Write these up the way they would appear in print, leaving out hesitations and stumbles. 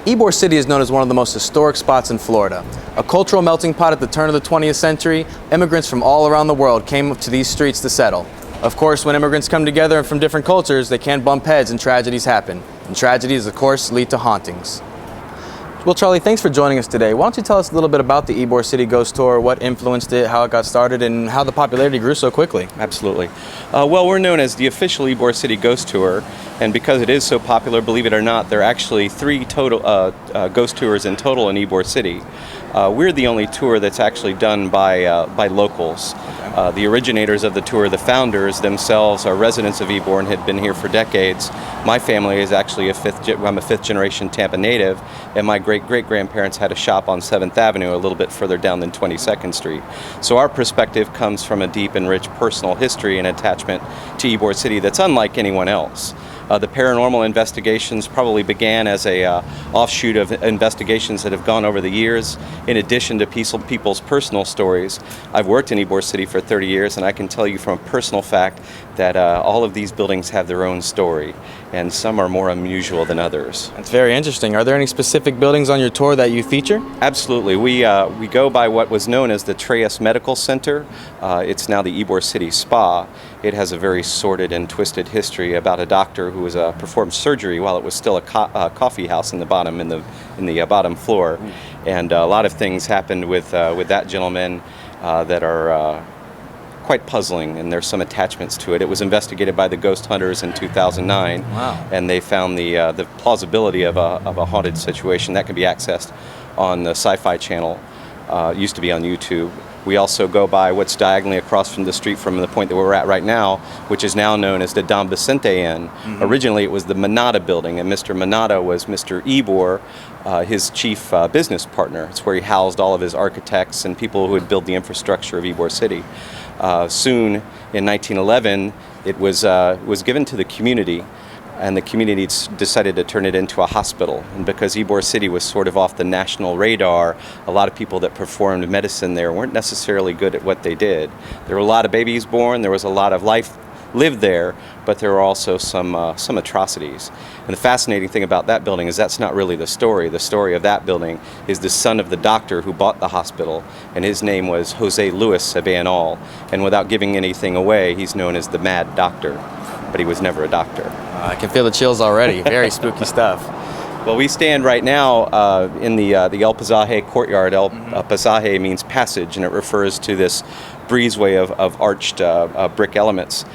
Ybor City is known as one of the most historic spots in Florida. A cultural melting pot at the turn of the 20th century, immigrants from all around the world came to these streets to settle. Of course, when immigrants come together from different cultures, they can bump heads and tragedies happen. And tragedies, of course, lead to hauntings. Well, Charlie, thanks for joining us today. Why don't you tell us a little bit about the Ybor City Ghost Tour, what influenced it, how it got started, and how the popularity grew so quickly? Absolutely. Well, we're known as the official Ybor City Ghost Tour, and because it is so popular, believe it or not, there are actually 3 total ghost tours in total in Ybor City. We're the only tour that's actually done by locals. The originators of the tour, the founders themselves, are residents of Ybor and had been here for decades. My family is actually I'm a 5th generation Tampa native, and my great-great-grandparents had a shop on 7th Avenue a little bit further down than 22nd Street. So our perspective comes from a deep and rich personal history and attachment to Ybor City that's unlike anyone else. The paranormal investigations probably began as a offshoot of investigations that have gone over the years. In addition to people's personal stories, I've worked in Ybor City for 30 years, and I can tell you from a personal fact that all of these buildings have their own story, and some are more unusual than others. That's very interesting. Are there any specific buildings on your tour that you feature? Absolutely. We go by what was known as the Treyas Medical Center. It's now the Ybor City Spa. It has a very sordid and twisted history about a doctor who was performed surgery while it was still a coffee house in the bottom floor, and a lot of things happened with that gentleman that are quite puzzling, and there's some attachments to it. It was investigated by the ghost hunters in 2009. Wow. And they found the plausibility of a haunted situation that can be accessed on the Sci-Fi Channel. It used to be on YouTube. We also go by what's diagonally across from the street from the point that we're at right now, which is now known as the Don Vicente Inn. Originally it was the Manata building, and Mr. Manata was Mr. Ybor, his chief business partner. It's where he housed all of his architects and people who would build the infrastructure of Ybor City. Soon, in 1911, it was given to the community, and the community decided to turn it into a hospital. And because Ybor City was sort of off the national radar, a lot of people that performed medicine there weren't necessarily good at what they did. There were a lot of babies born, there was a lot of life lived there, but there were also some atrocities. And the fascinating thing about that building is that's not really the story. The story of that building is the son of the doctor who bought the hospital, and his name was Jose Luis Abanal. And without giving anything away, he's known as the Mad Doctor, but he was never a doctor. I can feel the chills already. Very spooky stuff. Well, we stand right now in the El Pasaje courtyard. El Pasaje means passage, and it refers to this breezeway of arched brick elements.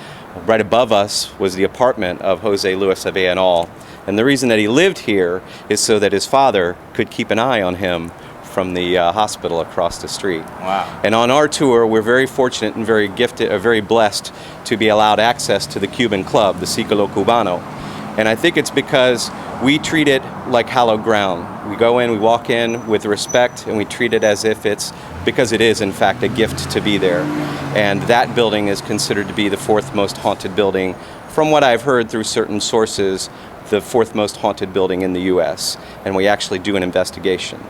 Right above us was the apartment of Jose Luis Abanal, and the reason that he lived here is so that his father could keep an eye on him from the hospital across the street. Wow. And on our tour, we're very fortunate and very gifted, very blessed to be allowed access to the Cuban Club, the Ciclo Cubano. And I think it's because we treat it like hallowed ground. We go in, we walk in with respect, and we treat it as if because it is in fact a gift to be there. And that building is considered to be the 4th most haunted building, from what I've heard through certain sources, the 4th most haunted building in the US. And we actually do an investigation.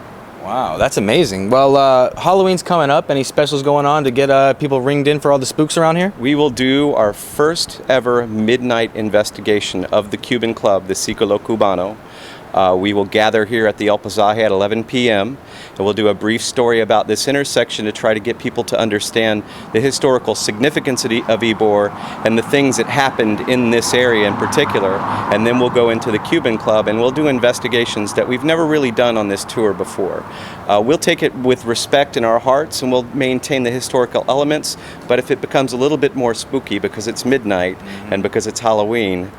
Wow, that's amazing. Well, Halloween's coming up. Any specials going on to get people ringed in for all the spooks around here? We will do our first ever midnight investigation of the Cuban Club, the Ciclo Cubano. We will gather here at the El Pasaje at 11 p.m. and we'll do a brief story about this intersection to try to get people to understand the historical significance of Ybor and the things that happened in this area in particular. And then we'll go into the Cuban Club and we'll do investigations that we've never really done on this tour before. We'll take it with respect in our hearts and we'll maintain the historical elements, but if it becomes a little bit more spooky because it's midnight and because it's Halloween,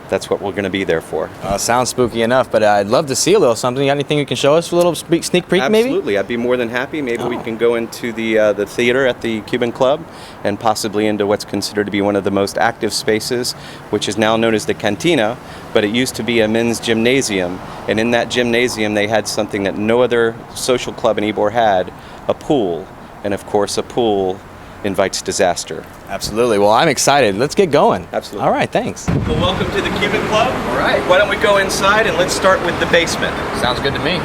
that's what we're going to be there for. Sounds spooky enough, but I'd love to see a little something. You got anything you can show us? A little sneak peek, maybe? Absolutely. I'd be more than happy. Maybe we can go into the theater at the Cuban Club and possibly into what's considered to be one of the most active spaces, which is now known as the Cantina, but it used to be a men's gymnasium. And in that gymnasium, they had something that no other social club in Ybor had, a pool. And of course, a pool invites disaster. Absolutely. Well, I'm excited. Let's get going. Absolutely. All right, thanks. Well, welcome to the Cuban Club. All right. Why don't we go inside and let's start with the basement. Sounds good to me.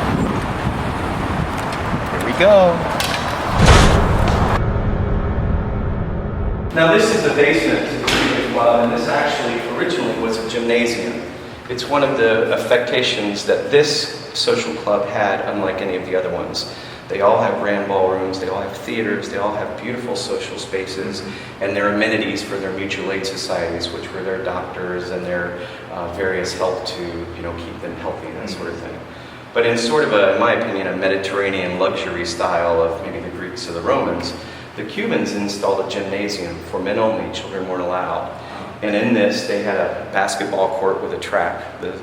Here we go. Now this is the basement to the Cuban Club, and this actually originally was a gymnasium. It's one of the affectations that this social club had, unlike any of the other ones. They all have grand ballrooms, they all have theaters, they all have beautiful social spaces, and their amenities for their mutual aid societies, which were their doctors and their various help to, you know, keep them healthy, that sort of thing. But in sort of a, in my opinion, a Mediterranean luxury style of maybe the Greeks or the Romans, the Cubans installed a gymnasium for men only, children weren't allowed. And in this, they had a basketball court with a track. The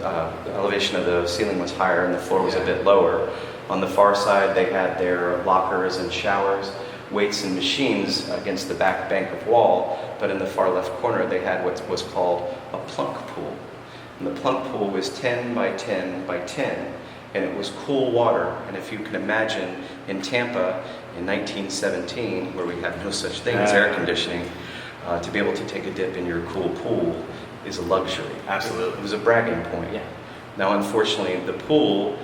elevation of the ceiling was higher and the floor was a bit lower. On the far side, they had their lockers and showers, weights and machines against the back bank of wall. But in the far left corner, they had what was called a plunk pool. And the plunk pool was 10 by 10 by 10. And it was cool water. And if you can imagine in Tampa in 1917, where we had no such thing as air conditioning, to be able to take a dip in your cool pool is a luxury. Absolutely. It was a bragging point. Yeah. Now, unfortunately, the pool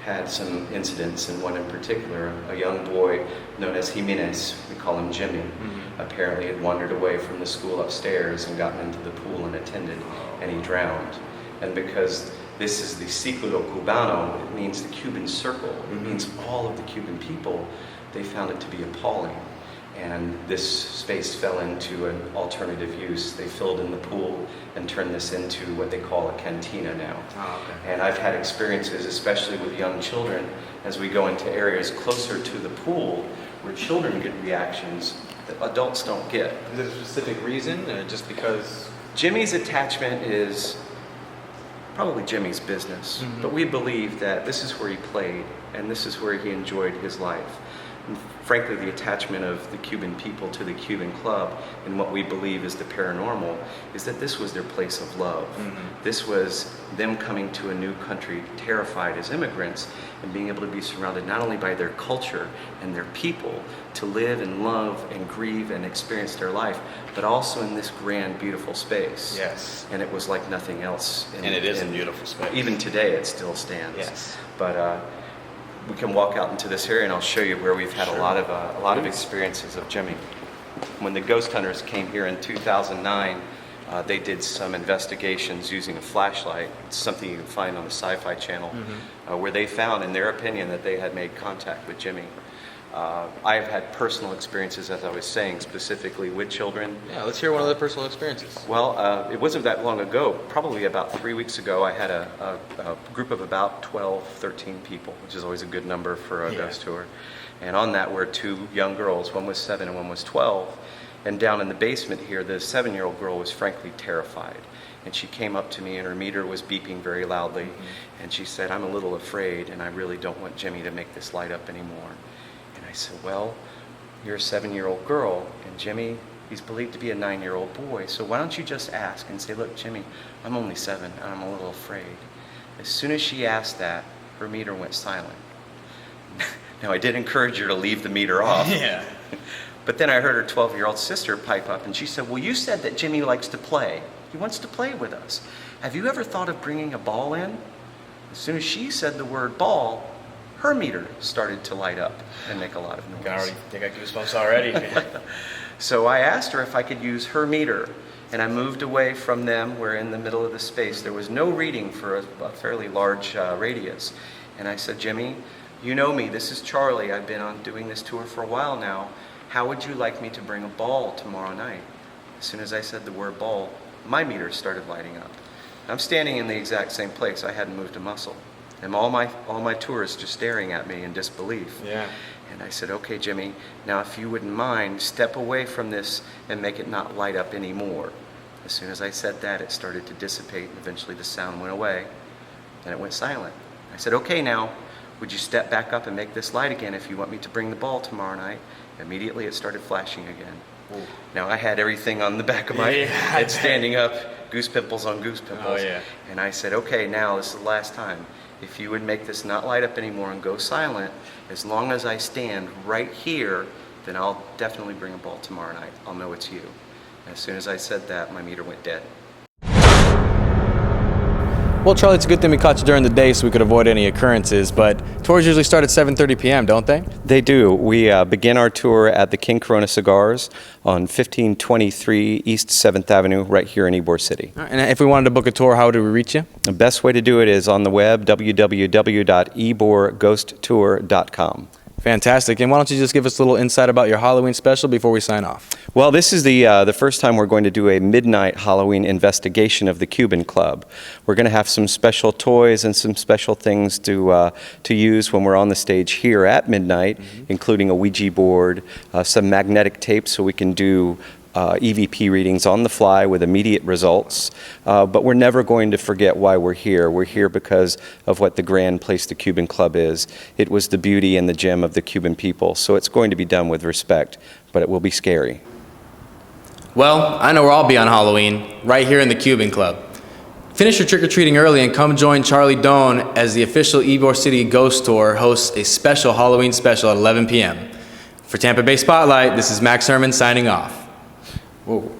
had some incidents, and one in particular, a young boy known as Jimenez, we call him Jimmy, apparently had wandered away from the school upstairs and gotten into the pool unattended, and he drowned. And because this is the Círculo Cubano, it means the Cuban circle, it means all of the Cuban people, they found it to be appalling. And this space fell into an alternative use. They filled in the pool and turned this into what they call a cantina now. Oh, okay. And I've had experiences, especially with young children, as we go into areas closer to the pool, where children get reactions that adults don't get. Is there a specific reason, or just because? Jimmy's attachment is probably Jimmy's business, but we believe that this is where he played, and this is where he enjoyed his life. And frankly, the attachment of the Cuban people to the Cuban Club and what we believe is the paranormal is that this was their place of love. This was them coming to a new country terrified as immigrants and being able to be surrounded not only by their culture and their people to live and love and grieve and experience their life, but also in this grand, beautiful space. Yes. And it was like nothing else. And it is a beautiful space. Even today, it still stands. Yes. But we can walk out into this area, and I'll show you where we've had a lot of experiences of Jimmy. When the ghost hunters came here in 2009, they did some investigations using a flashlight. It's something you can find on the Sci-Fi Channel, where they found, in their opinion, that they had made contact with Jimmy. I have had personal experiences, as I was saying, specifically with children. Yeah, let's hear one of the personal experiences. Well, it wasn't that long ago, probably about 3 weeks ago, I had a group of about 12, 13 people, which is always a good number for a ghost tour. And on that were two young girls, one was 7 and one was 12. And down in the basement here, the 7-year-old girl was frankly terrified. And she came up to me and her meter was beeping very loudly. And she said, "I'm a little afraid and I really don't want Jimmy to make this light up anymore." And I said, "Well, you're a 7-year-old girl and Jimmy, he's believed to be a 9-year-old boy. So why don't you just ask and say, 'Look, Jimmy, I'm only 7 and I'm a little afraid.'" As soon as she asked that, her meter went silent. Now, I did encourage her to leave the meter off. Yeah. But then I heard her 12-year-old sister pipe up and she said, "Well, you said that Jimmy likes to play. He wants to play with us. Have you ever thought of bringing a ball in?" As soon as she said the word ball, her meter started to light up and make a lot of noise. I can already think I goosebumps already. So I asked her if I could use her meter, and I moved away from them. We're in the middle of the space. There was no reading for a fairly large radius. And I said, "Jimmy, you know me. This is Charlie. I've been on doing this tour for a while now. How would you like me to bring a ball tomorrow night?" As soon as I said the word ball, my meter started lighting up. I'm standing in the exact same place. I hadn't moved a muscle. And all my tourists just staring at me in disbelief. Yeah. And I said, "Okay, Jimmy, now if you wouldn't mind, step away from this and make it not light up anymore." As soon as I said that, it started to dissipate. Eventually the sound went away and it went silent. I said, "Okay, now, would you step back up and make this light again if you want me to bring the ball tomorrow night?" Immediately it started flashing again. Ooh. Now I had everything on the back of my head standing up, goose pimples on goose pimples. Oh, yeah. And I said, "Okay, now this is the last time. If you would make this not light up anymore and go silent, as long as I stand right here, then I'll definitely bring a ball tomorrow night. I'll know it's you." And as soon as I said that, my meter went dead. Well, Charlie, it's a good thing we caught you during the day so we could avoid any occurrences, but tours usually start at 7:30 p.m., don't they? They do. We begin our tour at the King Corona Cigars on 1523 East 7th Avenue right here in Ybor City. All right, and if we wanted to book a tour, how do we reach you? The best way to do it is on the web, www.yborghosttour.com. Fantastic. And why don't you just give us a little insight about your Halloween special before we sign off? Well, this is the first time we're going to do a midnight Halloween investigation of the Cuban Club. We're going to have some special toys and some special things to use when we're on the stage here at midnight, including a Ouija board, some magnetic tape so we can do EVP readings on the fly with immediate results, but we're never going to forget why we're here. We're here because of what the grand place the Cuban Club is. It was the beauty and the gem of the Cuban people, so it's going to be done with respect, but it will be scary. Well, I know where I'll be on Halloween, right here in the Cuban Club. Finish your trick-or-treating early and come join Charlie Doan as the official Ybor City Ghost Tour hosts a special Halloween special at 11 p.m. For Tampa Bay Spotlight, this is Max Herman signing off. Whoa.